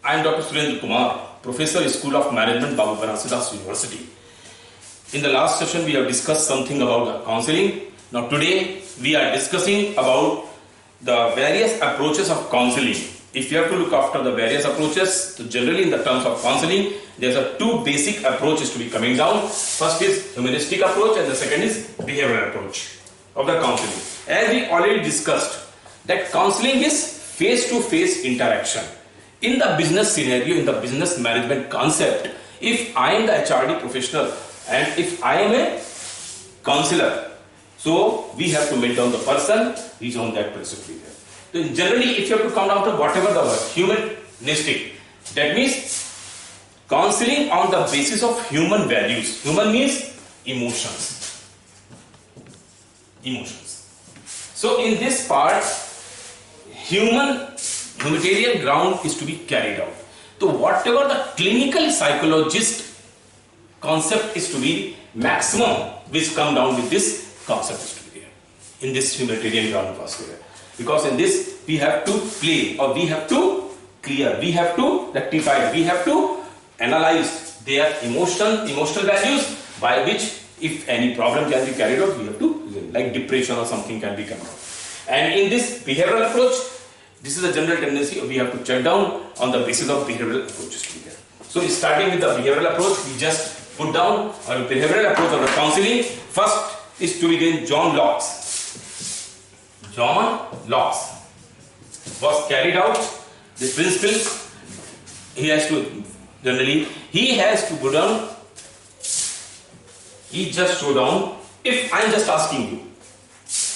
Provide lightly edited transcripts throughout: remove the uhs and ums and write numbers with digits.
I am Dr. Surendra Kumar, Professor, School of Management, Babu Banarsidass University. In the last session, we have discussed something about counseling. Now today, we are discussing about the various approaches of counseling. If you have to look after the various approaches, so generally in the terms of counseling, there are two basic approaches to be coming down. First is humanistic approach and the second is behavioral approach of the counseling. As we already discussed, that counseling is face-to-face interaction. In the business scenario, in the business management concept, if I am the HRD professional and if I am a counselor, so we have to meet down the person who is on that principle. So generally, if you have to come down to whatever the word, humanistic, that means counseling on the basis of human values. Human means emotions. Emotions. So in this part, humanitarian ground is to be carried out. So whatever the clinical psychologist concept is to be maximum, which come down with this concept is to be there in this humanitarian ground was there. Because in this we have to play, or we have to clear, we have to rectify, we have to analyze their emotional values, by which if any problem can be carried out, we have to, like depression or something can be come out. And in this behavioral approach, this is a general tendency, we have to check down on the basis of behavioral approaches to be there. So starting with the behavioral approach, we just put down our behavioral approach of the counseling. First is to begin John Locke. John Locke was carried out this principle. He has to go down. He just show down. If I am just asking you,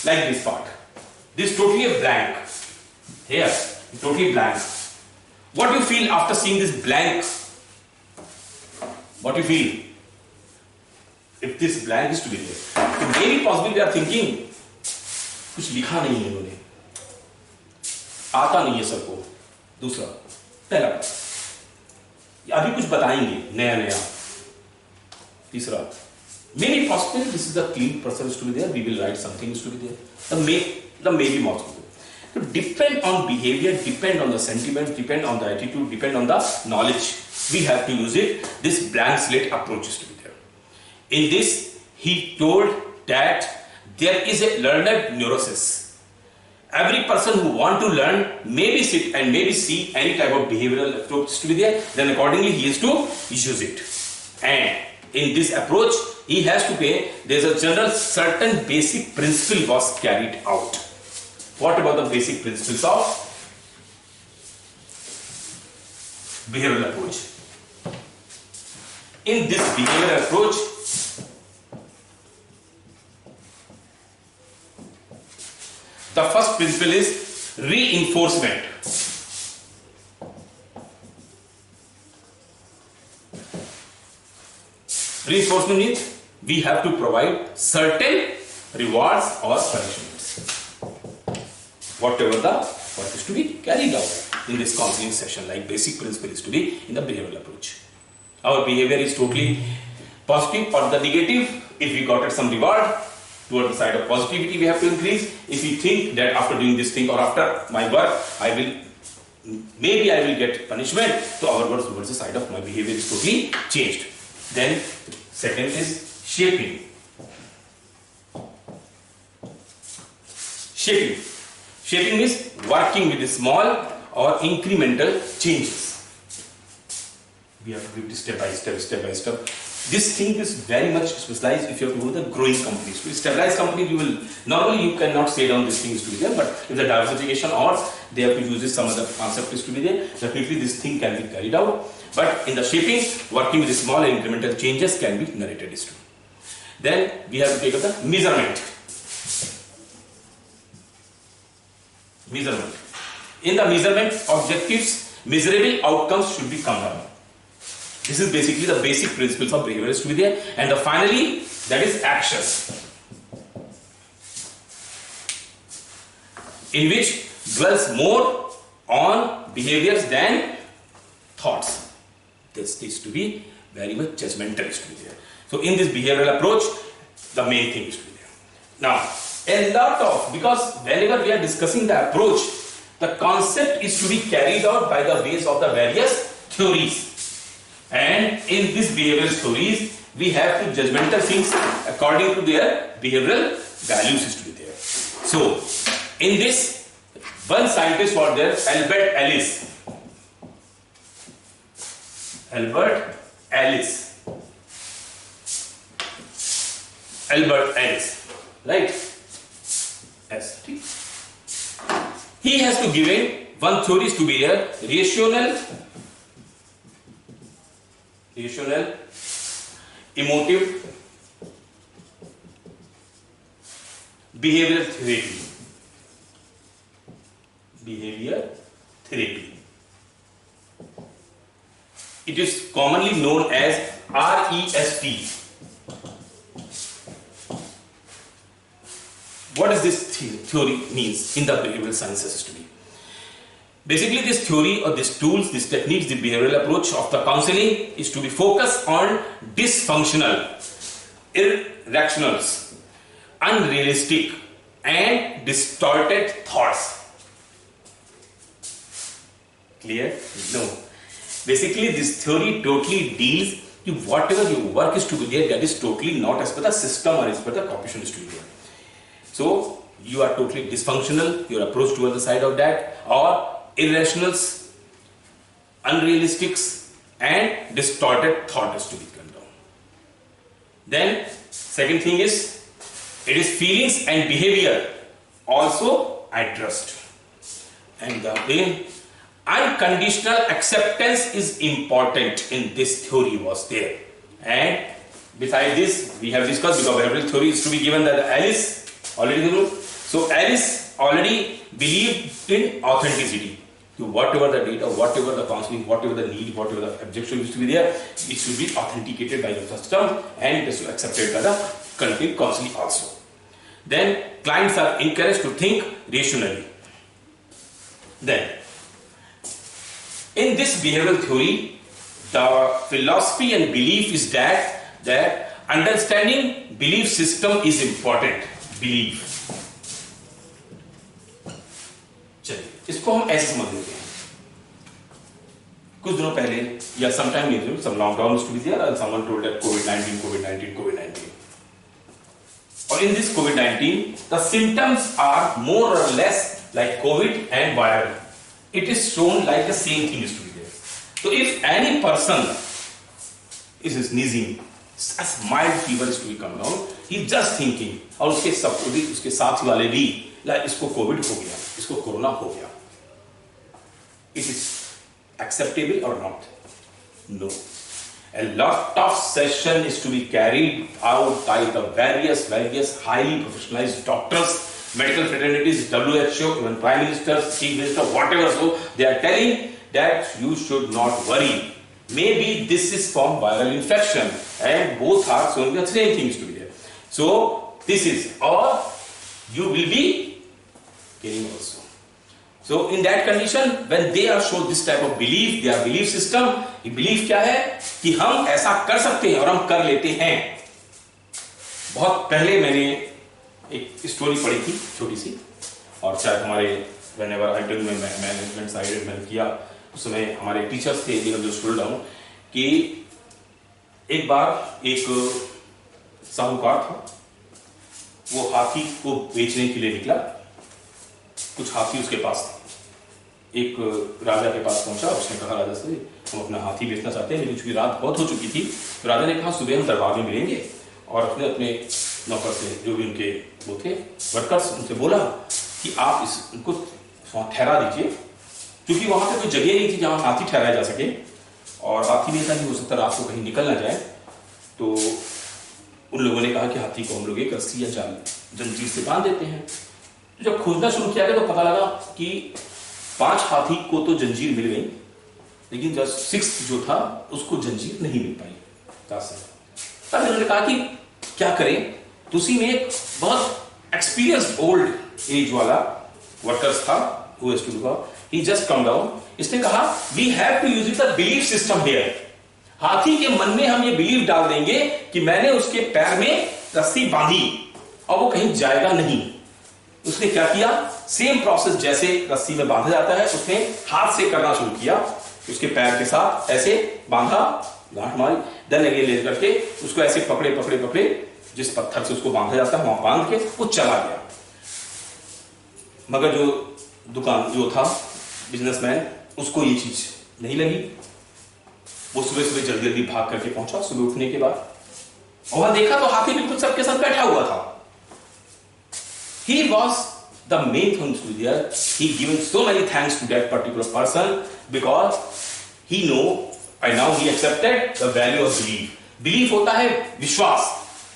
like this part, this totally a blank. Here, totally blank. What do you feel after seeing this blank? What do you feel? If this blank is to be there, so maybe possibly they are thinking, कुछ लिखा नहीं है इन्होंने, आता नहीं है सबको. दूसरा, पहला, अभी कुछ बताएंगे नया. तीसरा, maybe possibly this is the clean person is to be there, we will write something is to be there. The maybe must be there. So depend on behavior, depend on the sentiment, depend on the attitude, depend on the knowledge. We have to use it. This blank slate approach is to be there. In this, he told that there is a learned neurosis. Every person who want to learn, maybe sit and maybe see any type of behavioral approach to be there, then accordingly he has to use it. And in this approach, he has to pay, there's a general certain basic principle was carried out. What about the basic principles of behavioral approach? In this behavioral approach, the first principle is reinforcement. Reinforcement means we have to provide certain rewards or punishments. Whatever the work is to be carried out in this counseling session, like basic principle is to be in the behavioral approach. Our behavior is totally positive or the negative. If we got some reward, toward the side of positivity we have to increase. If we think that after doing this thing or after my work, maybe I will get punishment, so our words towards the side of my behavior is totally changed. Then second is shaping. Shaping means working with small or incremental changes. We have to do this step by step. This thing is very much specialized if you have to go to the growing companies. To stabilize company, normally you cannot say down these things to be there, but if the diversification or they have to use some other concept is to be there, definitely this thing can be carried out. But in the shaping, working with small and incremental changes can be narrated is true. Then we have to take up the measurement. In the measurement objectives, measurable outcomes should be come down. This is basically the basic principles of behavior is to be there. And finally, that is action, in which dwells more on behaviors than thoughts. This is to be very much judgmental is to be there. So in this behavioral approach, the main thing is to be there. Now, because whenever we are discussing the approach, the concept is to be carried out by the ways of the various theories, and in these behavioral theories we have to judgmental things according to their behavioral values is to be there. So in this, one scientist was there, Albert Ellis, right? Yes. He has to give in one theory is to be a rational, emotive, behavioral therapy. It is commonly known as REST. What does this theory means in the behavioral sciences to be? Basically, this theory or these tools, these techniques, the behavioral approach of the counseling is to be focused on dysfunctional, irrational, unrealistic and distorted thoughts. Clear? No. Basically, this theory totally deals with whatever your work is to be there, that is totally not as per the system or as per the corporation is to be there. So you are totally dysfunctional, your approach towards the side of that, or irrationals, unrealistics and distorted thought is to be come down. Then second thing is, it is feelings and behavior also addressed. And then unconditional acceptance is important in this theory was there. And besides this, we have discussed, because behavioral theory is to be given that Alice already knew. So Alice already believed in authenticity. To whatever the data, whatever the counseling, whatever the need, whatever the objection is to be there, it should be authenticated by the system and it is accepted by the content counseling also. Then clients are encouraged to think rationally. Then in this behavioral theory, the philosophy and belief is that understanding belief system is important. Belief, चलिए इसको हम ऐसे समझ लेते हैं. कुछ दिनों पहले या sometime later, some lockdown used to be there and someone told that COVID-19. Or in this COVID-19, the symptoms are more or less like COVID and viral. It is shown like the same thing is to be there. So if any person is sneezing, a mild fever is to be come down, he is just thinking, और उसके साथ वाले भी इसको Covid हो गया, इसको corona हो गया. It is acceptable or not? No. A lot of session is to be carried out by the various highly professionalized doctors, medical fraternities, WHO, even Prime Minister, Chief Minister, whatever. So they are telling that you should not worry. Maybe this is from viral infection, and both are showing the same things to be there. So this is, or you will be getting also. So in that condition, when they are shown this type of belief, their belief system, ये belief क्या है कि हम ऐसा कर सकते हैं और हम कर लेते हैं. बहुत पहले मैंने एक स्टोरी पढ़ी थी छोटी सी, और शायद हमारे whenever I did my management side मैंने किया, उस समय हमारे टीचर्स थे जो स्कूल डाउन, कि एक बार एक साहूकार था, वो हाथी को बेचने के लिए निकला. कुछ हाथी उसके पास थे. एक राजा के पास पहुंचा, उसने कहा राजा से हम अपना हाथी बेचना चाहते हैं, लेकिन चूंकि रात बहुत हो चुकी थी, तो राजा ने कहा सुबह हम दरबार में मिलेंगे, और अपने नौकर से, जो भी उनके वो थे वर्कर्स, उनसे बोला कि आप इनको ठहरा दीजिए, क्योंकि वहां पे कोई जगह नहीं थी जहां हाथी ठहराया जा सके, और हाथी नहीं था कि हो सकता रात को कहीं निकल ना जाए. तो उन लोगों ने कहा कि हाथी को हम लोग एक रस्सी या जाल जंजीर से बांध देते हैं. जब खोजना शुरू किया गया तो पता लगा कि 5 हाथी को तो जंजीर मिल गई, लेकिन जो 6th जो था उसको जंजीर नहीं मिल पाई. तब उन्होंने कहा कि क्या करें. तो उसी में एक बहुत एक्सपीरियंस ओल्ड एज वाला वर्कर्स था, he just come down. इसने कहा we have to use the belief system here. हाथी के मन में हम ये बिलीफ डाल देंगे कि मैंने उसके पैर में रस्सी बांधी और वो कहीं जाएगा नहीं. उसने क्या किया, सेम प्रोसेस जैसे रस्सी में बांधा जाता है, उसने हाथ से करना शुरू किया, उसके पैर के साथ ऐसे बांधा, गांठ मारी, देन अगेन ले करके उसको ऐसे पकड़े पकड़े पकड़े, जिस पत्थर से उसको बांधा जाता है वहां बांध के वो चला गया। मगर जो दुकान जो था बिजनेसमैन, उसको ये चीज नहीं लगी। वो सुबह सुबह जल्दी जल्दी भाग करके पहुंचा सुबह उठने के बाद, और वहां देखा तो हाथी बिल्कुल सबके साथ बैठा हुआ था। He was the main thing to there. He given so many thanks to that particular person because he know and now he accepted the value of belief. Belief होता है विश्वास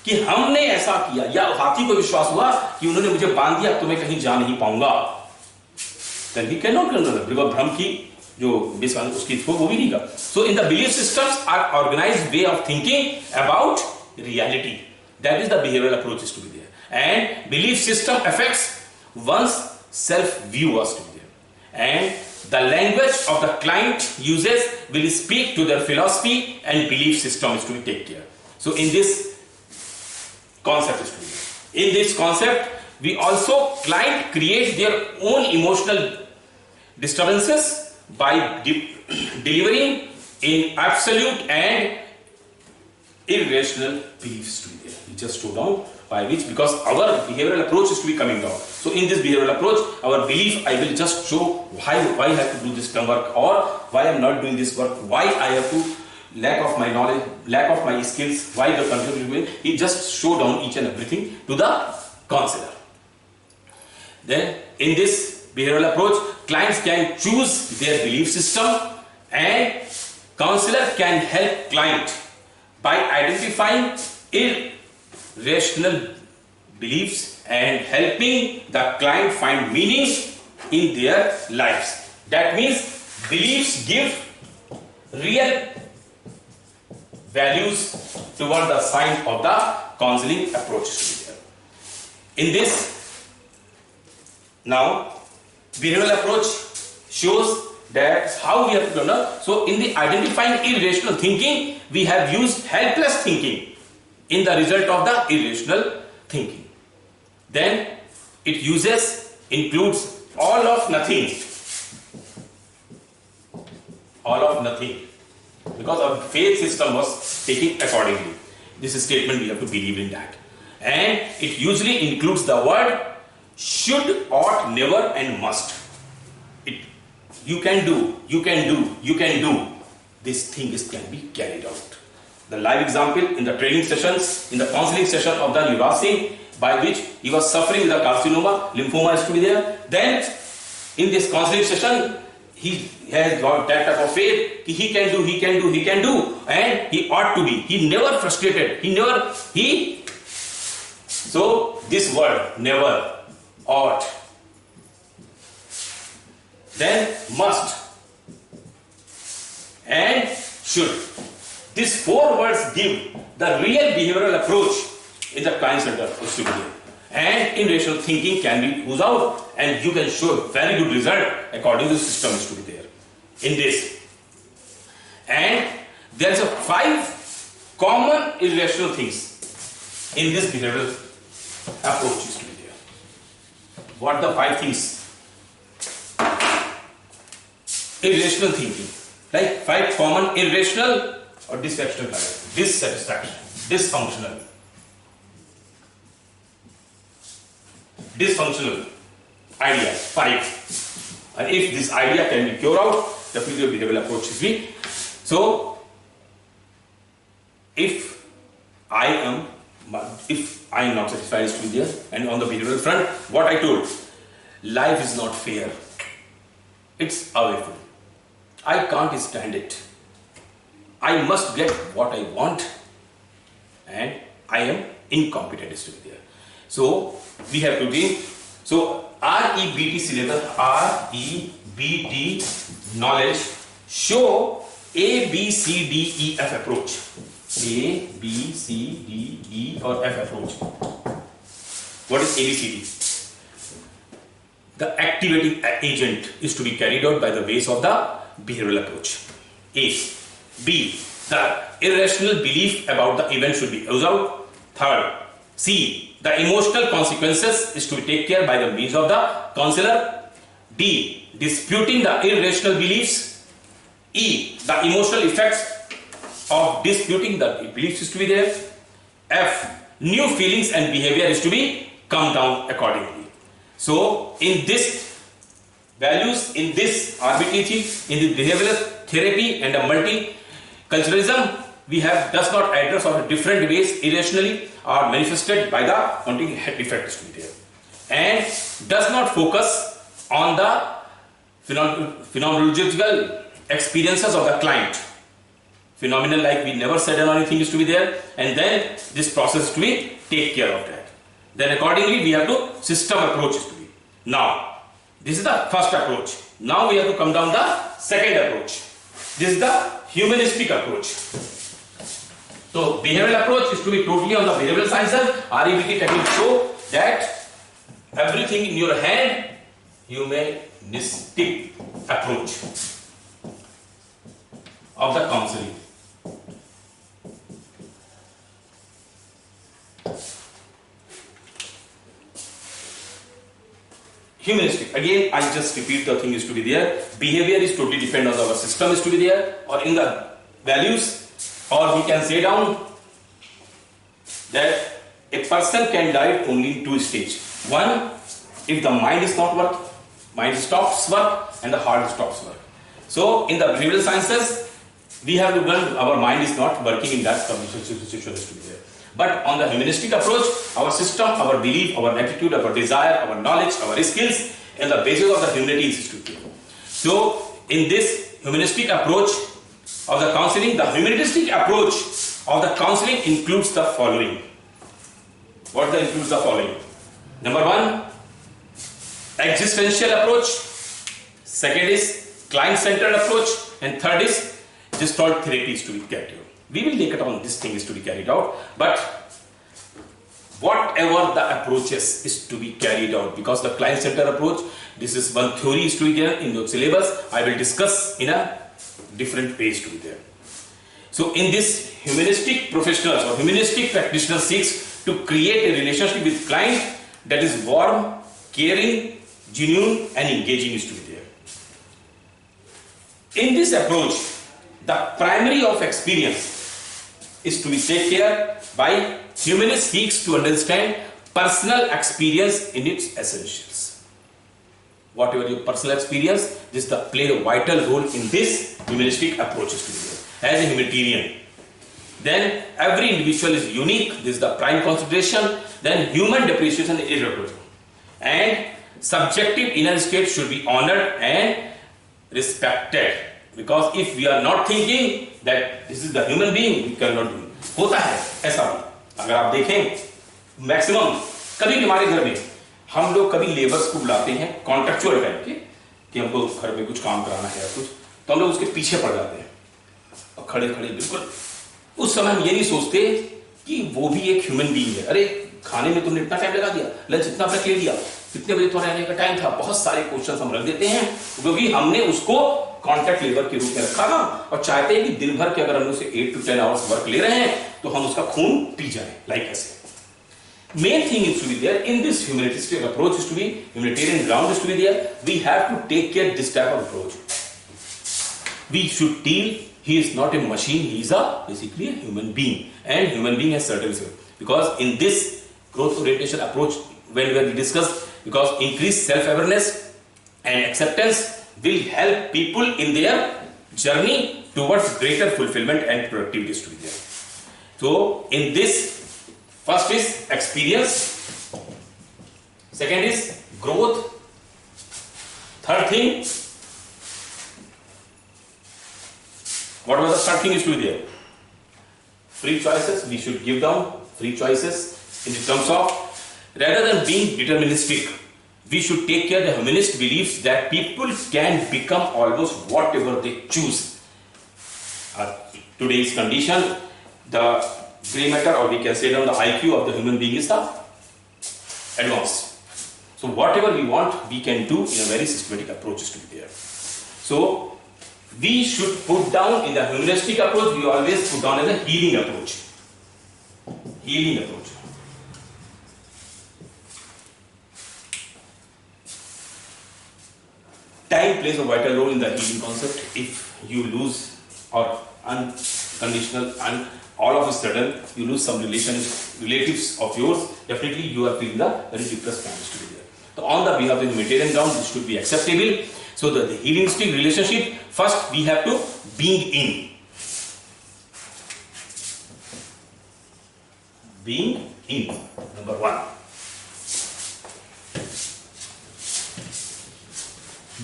कि हमने ऐसा किया, या हाथी को विश्वास हुआ कि उन्होंने मुझे बांध दिया तो मैं कहीं जा नहीं पाऊंगा। Then he cannot control because भ्रम की जो बेसवान उसकी थो वो भी नहीं कर। So in the belief systems are organized way of thinking about reality. That is the behavioral approach is to be there. And belief system affects one's self-view was to be there. And the language of the client uses will speak to their philosophy and belief system is to be take care. So in this concept is to be there. In this concept, we also client create their own emotional disturbances by delivering in absolute and irrational beliefs to be there. We just slow down by which, because our behavioral approach is to be coming down. So in this behavioral approach, our belief, I will just show why I have to do this work, or why I am not doing this work, why I have to, lack of my knowledge, lack of my skills, why the confusion will, he just show down each and everything to the counselor. Then in this behavioral approach, clients can choose their belief system and counselor can help client by identifying irrational beliefs and helping the client find meaning in their lives. That means beliefs give real values toward the sign of the counseling approach. In this, now behavioral approach shows that how we have to learn. So in the identifying irrational thinking, we have used helpless thinking in the result of the irrational thinking. Then it includes all of nothing. All of nothing. Because our faith system was taken accordingly. This statement we have to believe in that. And it usually includes the word should, ought, never and must. You can do, you can do, you can do. This thing can be carried out. The live example in the training sessions, in the counseling session of the Yuvraj Singh, by which he was suffering with the carcinoma, lymphoma is to be there. Then in this counseling session, he has got that type of faith, he can do, he can do, he can do, and he ought to be. He never frustrated, so this word, never, ought, then must and should. These four words give the real behavioral approach in the client center and in rational thinking can be used out and you can show very good result according to the system is to be there in this. And there is a 5 common irrational things in this behavioral approach is to be there. What are the 5 things? Irrational thinking, like 5 common irrational or dissatisfaction, dysfunctional idea, 5. And if this idea can be cured out, definitely behavioral approach is be. So if I am not satisfied with there, and on the behavioral front, what I told, life is not fair, it's awful, I can't stand it, I must get what I want, and I am incompetent is to be there. So we have to be, so REBT syllabus, REBT knowledge show A, B, C, D, E, F approach. A, B, C, D, E or F approach. What is ABCD? The activating agent is to be carried out by the ways of the behavioral approach. A. B. The irrational belief about the event should be used out. Third. C. the emotional consequences is to be taken care by the means of the counselor. D, disputing the irrational beliefs. E, the emotional effects of disputing the beliefs is to be there. F, new feelings and behavior is to be come down accordingly. So in this values, in this RBTG, in the behavioral therapy and the multiculturalism, we have does not address on different ways irrationally are manifested by the wanting defect is to be there, and does not focus on the phenomenological experiences of the client. Phenomenal, like we never said anything is to be there, and then this process to be take care of that. Then accordingly we have to system approach is to be. Now this is the first approach. Now we have to come down the second approach. This is the humanistic approach. So behavioral approach is to be totally on the behavioral sciences. REBT technique show that everything in your hand, humanistic approach of the counseling. Humanistic. Again, I just repeat the thing is to be there. Behavior is totally dependent on our system is to be there, or in the values, or we can say down that a person can die only in two stages. One, if the mind is not work, mind stops work and the heart stops work. So in the behavioral sciences, we have to learn our mind is not working in that situation is to be there. But on the humanistic approach, our system, our belief, our attitude, our desire, our knowledge, our skills, and the basis of the humanity is to be there. So in this humanistic approach of the counseling, the humanistic approach of the counseling includes the following. What includes the following? Number one, existential approach. Second is client-centered approach, and third is gestalt therapy is to be carried out. We will take it on this thing is to be carried out, but whatever the approaches is to be carried out, because the client-centered approach, this is one theory is to be given in the syllabus. I will discuss in a different ways to be there. So in this, humanistic professionals or humanistic practitioners seeks to create a relationship with client that is warm, caring, genuine and engaging is to be there. In this approach, the primary of experience is to be taken care by humanist seeks to understand personal experience in its essentials. Whatever your personal experience, this play a vital role in this humanistic approach is to be there. As a humanitarian, then every individual is unique. This is the prime consideration. Then human depreciation is irreproachable, and subjective inner state should be honored and respected. Because if we are not thinking that this is the human being, we cannot do it. होता है ऐसा भी. अगर आप देखें maximum कभी हमारे घर में हम लोग कभी लेबर्स को बुलाते हैं कॉन्ट्रैक्चुअल टाइप के कि हमको घर में कुछ काम कराना है या कुछ, तो हम लोग उसके पीछे पड़ जाते हैं और खड़े खड़े बिल्कुल. उस समय हम ये नहीं सोचते कि वो भी एक ह्यूमन बीइंग है. अरे खाने में तुमने इतना टाइम लगा दिया, लंच इतना ब्रेक ले लिया, कितने बजे तुम्हारे आने का टाइम था, बहुत सारे क्वेश्चन हम रख देते हैं क्योंकि हमने उसको कॉन्ट्रैक्ट लेबर के रूप में रखा ना, और चाहते हैं कि दिन भर के अगर हम उसे 8 to 10 आवर्स वर्क ले रहे हैं तो हम उसका खून पी जाए. लाइक ऐसे main thing is to be there in this humanitarian approach is to be humanitarian ground is to be there. We have to take care this type of approach. We should deal. He is not a machine. He is basically a human being, and human being has certain skills. Because in this growth orientation approach, when we discuss, because increased self-awareness and acceptance will help people in their journey towards greater fulfillment and productivity is to be there. So in this, first is experience, second is growth, third thing, what was the third thing is to be there? Free choices. We should give down free choices in the terms of, rather than being deterministic, we should take care of the humanist beliefs that people can become almost whatever they choose. Today's condition, the gray matter, or we can say down the IQ of the human being is the advanced. So whatever we want, we can do in a very systematic approach to be there. So we should put down in the humanistic approach, we always put down as a healing approach. Healing approach. Time plays a vital role in the healing concept. If you lose or unconditional and all of a sudden you lose some relatives of yours, definitely you are feeling the very depressed damage to be there. So on the behalf of the humanitarian ground, this should be acceptable. So the healing relationship, first we have to being in. Being in, number one.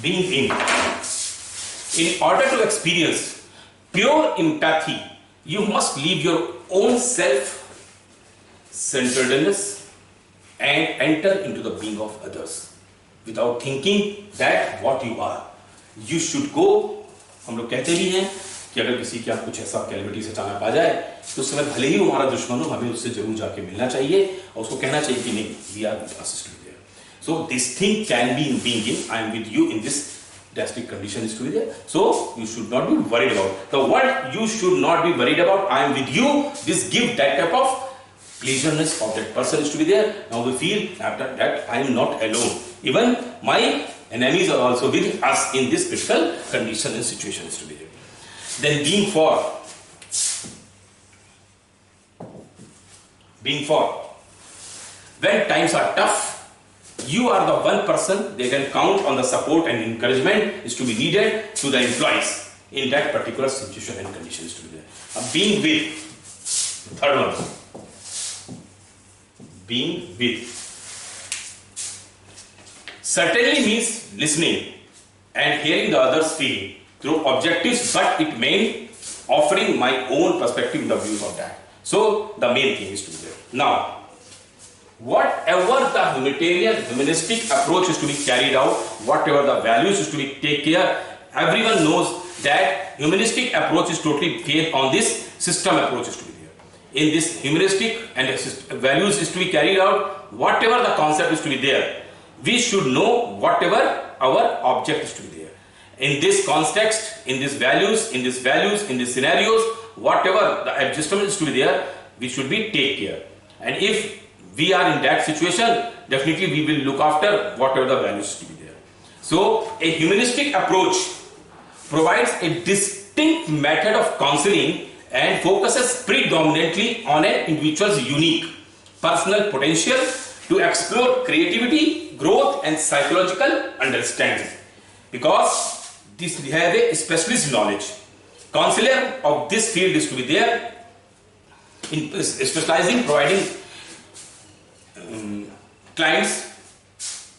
Being in. In order to experience pure empathy, you must leave your own self-centeredness and enter into the being of others without thinking that what you are. You should go. हम लोग कहते भी हैं कि अगर किसी के आप कुछ ऐसा कैलेमिटी से अचानक आ जाए तो उस समय भले ही वो हमारा दुश्मन हो, हमें उससे जरूर जाके मिलना चाहिए और उसको कहना चाहिए कि नहीं, we are with us to be there. So this thing can be in being in. I am with you in this drastic condition is to be there. So you should not be worried about the word. You should not be worried about I am with you. This gives that type of pleasureness of that person is to be there. Now we feel after that I am not alone. Even my enemies are also with us in this critical condition and situation is to be there. Then being for. When times are tough, you are the one person they can count on. The support and encouragement is to be needed to the employees in that particular situation and condition is to be there. Being with. Third one. Being with. Certainly means listening and hearing the others' feeling through objectives, but it means offering my own perspective, the views of that. So the main thing is to be there. Now, whatever the humanistic approach is to be carried out, whatever the values is to be take care, everyone knows that humanistic approach is totally based on this system approach is to be there. In this humanistic and values is to be carried out, whatever the concept is to be there, we should know whatever our object is to be there. In this context, in these values, in these scenarios, whatever the adjustment is to be there, we should be take care. And if we are in that situation, definitely we will look after whatever the values to be there. So a humanistic approach provides a distinct method of counseling and focuses predominantly on an individual's unique personal potential to explore creativity, growth and psychological understanding. Because this has a specialist knowledge. Counselor of this field is to be there in specializing providing clients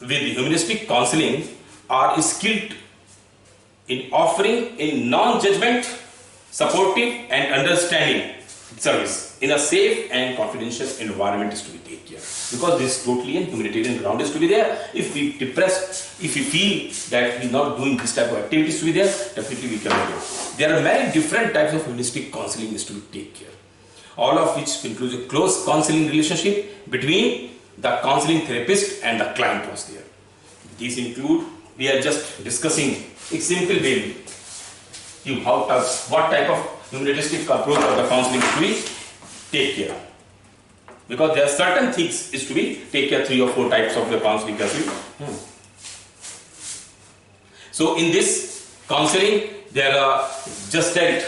with humanistic counseling are skilled in offering a non-judgment, supportive and understanding service in a safe and confidential environment is to be taken care. Because this totally and humanitarian ground is to be there. If we depressed, if we feel that we are not doing this type of activities to be there, definitely we cannot do. There are many different types of humanistic counseling is to be taken care. All of which includes a close counseling relationship between the counseling therapist and the client was there. These include, we are just discussing a simple way, what type of humanistic approach of the counseling is to be take care. Because there are certain things is to be take care 3 or 4 types of the counseling. So in this counseling, there are gestalt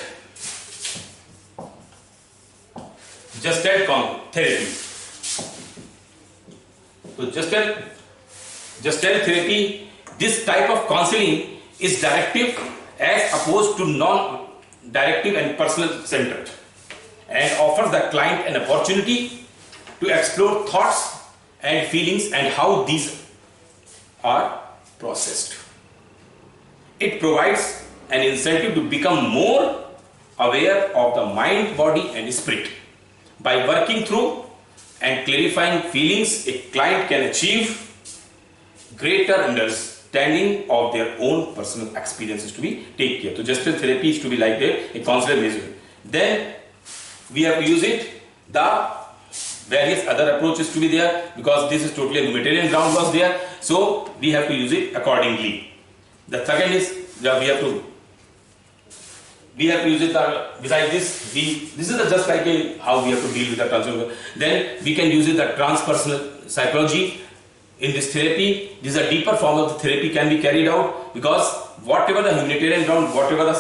therapy. So gestalt therapy, this type of counseling is directive as opposed to non-directive and personal centered, and offers the client an opportunity to explore thoughts and feelings and how these are processed. It provides an incentive to become more aware of the mind, body and spirit. By working through and clarifying feelings, a client can achieve greater understanding of their own personal experiences to be take care. So gestalt therapy is to be like a counselor measure. Then we have to use it, the various other approaches to be there, because this is totally a humanitarian ground was there, so we have to use it accordingly. The second is that we have to use it besides this, this is just like how we have to deal with the transfer. Then we can use it the transpersonal psychology in this therapy, this is a deeper form of the therapy can be carried out, because whatever the humanitarian ground, whatever the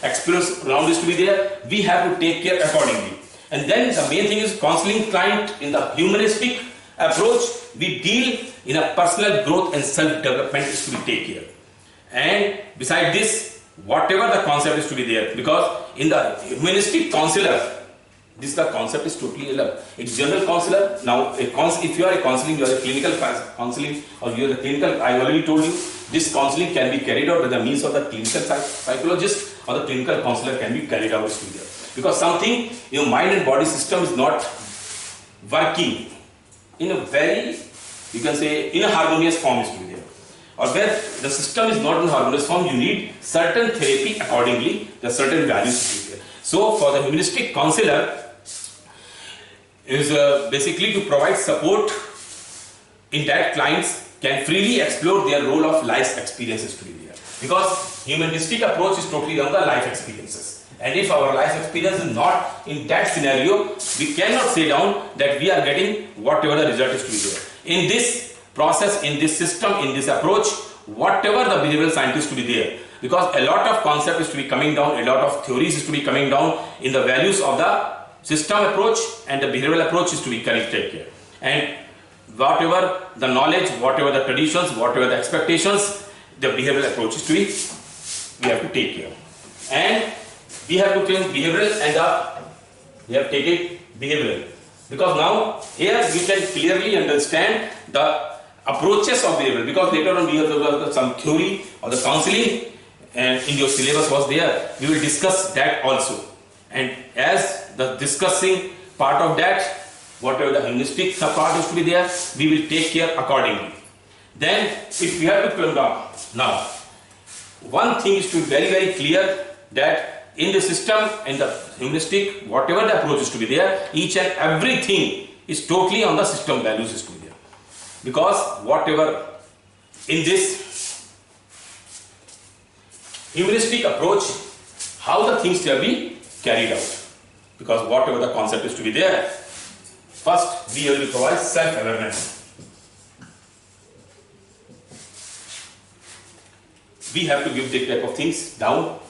experience ground is to be there, we have to take care accordingly. And then the main thing is counseling client in the humanistic approach. We deal in a personal growth and self-development is to be taken care. And beside this, whatever the concept is to be there, because in the humanistic counselor, this the concept is totally alone. It's general counselor. Now, if you are a counseling, you are a clinical counseling, or you are a clinical. I already told you this counseling can be carried out by the means of the clinical psychologist or the clinical counselor can be carried out there. Because something your mind and body system is not working in a very, you can say, in a harmonious form is to be there, or where the system is not in harmonious form, you need certain therapy accordingly. The certain values to be there. So, for the humanistic counselor, is basically to provide support in that clients can freely explore their role of life experiences to be there, because humanistic approach is totally on the life experiences, and if our life experience is not in that scenario, we cannot say down that we are getting whatever the result is to be there. In this process, in this system, in this approach, whatever the behavioral scientist to be there, because a lot of concept is to be coming down, a lot of theories is to be coming down in the values of the system approach, and the behavioral approach is to be connected here. And whatever the knowledge, whatever the traditions, whatever the expectations, the behavioral approach is to be, we have to take care. And we have to change behavioral and we have to take it behavioral. Because now here we can clearly understand the approaches of behavioral, because later on we have some theory or the counseling and in your syllabus was there, we will discuss that also. And as the discussing part of that, whatever the humanistic part is to be there, we will take care accordingly. Then if we have to come down, now one thing is to be very very clear that in the system and the humanistic, whatever the approach is to be there, each and everything is totally on the system values is to be there. Because whatever in this humanistic approach, how the things shall be carried out. Because whatever the concept is to be there, first we have to provide self-awareness. We have to give that type of things down.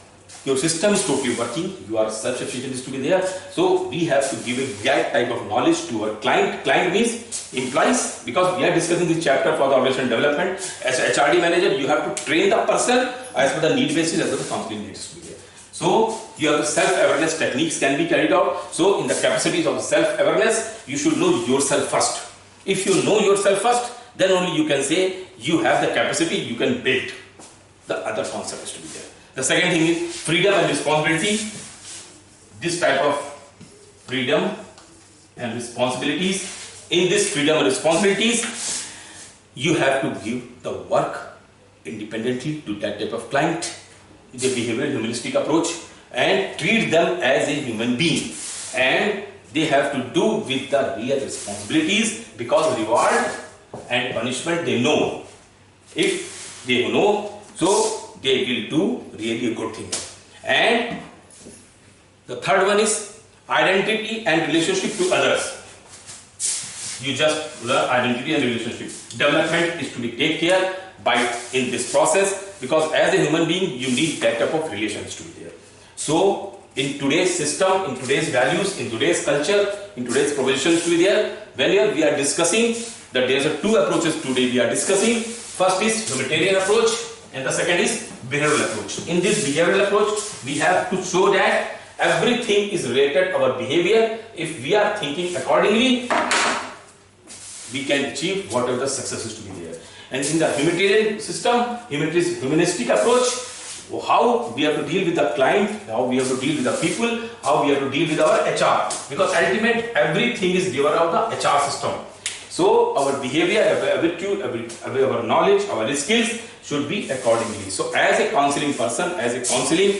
Your system is totally working, you are self-sufficient is to be there. So we have to give a that type of knowledge to our client. Client means employees, because we are discussing this chapter for the organizational development. As a HRD manager, you have to train the person as per the need basis, as per the counseling needs to be there. So you have the self-awareness techniques can be carried out. So in the capacities of self-awareness, you should know yourself first. If you know yourself first, then only you can say you have the capacity, you can build the other concepts to be there. The second thing is freedom and responsibility. This type of freedom and responsibilities. In this freedom and responsibilities, you have to give the work independently to that type of client, the behavioral humanistic approach, and treat them as a human being. And they have to do with the real responsibilities, because reward and punishment they know. If they know, so they will do really a good thing. And the third one is identity and relationship to others. You just learn identity and relationship. Development is to be taken care by in this process, because as a human being you need that type of relations to be there. So in today's system, in today's values, in today's culture, in today's propositions to be there, whenever we are discussing that there are two approaches today we are discussing. First is humanitarian approach, and the second is behavioral approach. In this behavioral approach, we have to show that everything is related to our behavior. If we are thinking accordingly, we can achieve whatever the success is to be there. And in the humanitarian system, humanistic approach, how we have to deal with the client, how we have to deal with the people, how we have to deal with our HR. Because ultimately, everything is given out the HR system. So our behavior, our attitude, our knowledge, our skills should be accordingly. So as a counseling person, as a counselor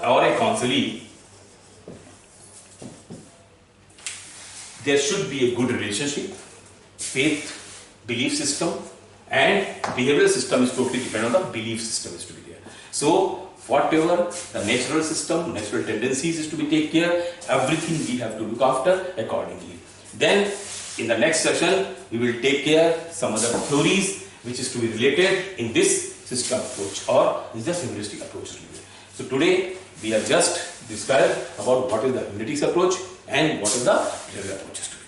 or a counselee, there should be a good relationship, faith, belief system, and behavioral system is totally dependent on the belief system is to be there. So whatever the natural system, natural tendencies is to be taken care, everything we have to look after accordingly. Then in the next session, we will take care some other theories which is to be related in this system approach or is just heuristic approach. So today we have just discussed about what is the heuristics approach and what is the general approaches.